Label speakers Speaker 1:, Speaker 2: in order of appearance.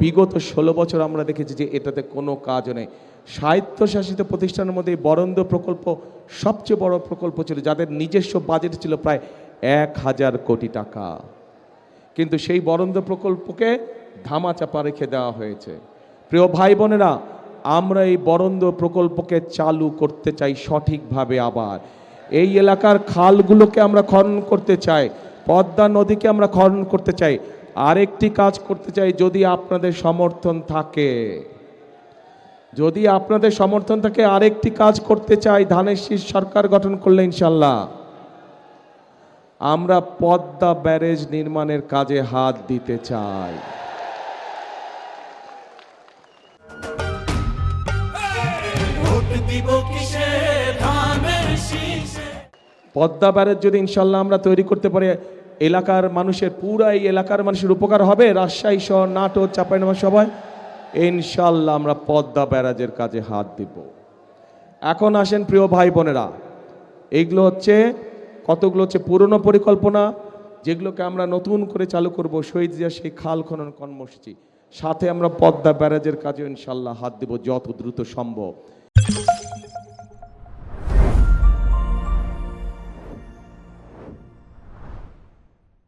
Speaker 1: বিগত 16 বছর আমরা দেখেছি যে এটাতে কোনো কাজ নেই। স্বায়ত্তশাসিত প্রতিষ্ঠানের মধ্যে এই বরেন্দ্র প্রকল্প সবচেয়ে বড় প্রকল্প ছিল, যাদের নিজস্ব বাজেট ছিল প্রায় 1000 কোটি টাকা, কিন্তু সেই বরেন্দ্র প্রকল্পকে ধামাচাপা রেখে দেওয়া হয়েছে। প্রিয় ভাই বোনেরা, আমরা এই বরেন্দ্র প্রকল্পকে চালু করতে চাই সঠিকভাবে। আবার এই এলাকার খালগুলোকে আমরা খনন করতে চাই, পদ্মা নদীকে আমরা খনন করতে চাই। আরেকটি কাজ করতে চাই, যদি আপনাদের সমর্থন থাকে, যদি আপনাদের সমর্থন থাকে আরেকটি কাজ করতে চাই, ধানের শীষ সরকার গঠন করলে ইনশাল্লাহ আমরা পদ্মা ব্যারেজ নির্মাণের কাজে হাত দিতে চাই। পদ্মা ব্যারেজ যদি ইনশাল্লাহ আমরা তৈরি করতে পারি, এলাকার মানুষের, পুরা এই এলাকার মানুষের উপকার হবে। রাজশাহী সহ নাটোর, চাঁপাইনবাবগঞ্জ সবাই ইনশাল্লাহ আমরা পদ্মা ব্যারাজের কাজে হাত দিব। এখন আসেন প্রিয় ভাই বোনেরা, এইগুলো হচ্ছে কতগুলো হচ্ছে পুরনো পরিকল্পনা, যেগুলোকে আমরা নতুন করে চালু করব। শহীদ জিয়া সেই খাল খনন কর্মসূচি, সাথে আমরা পদ্মা ব্যারাজের কাজে ইনশাল্লাহ হাত দিব যত দ্রুত সম্ভব।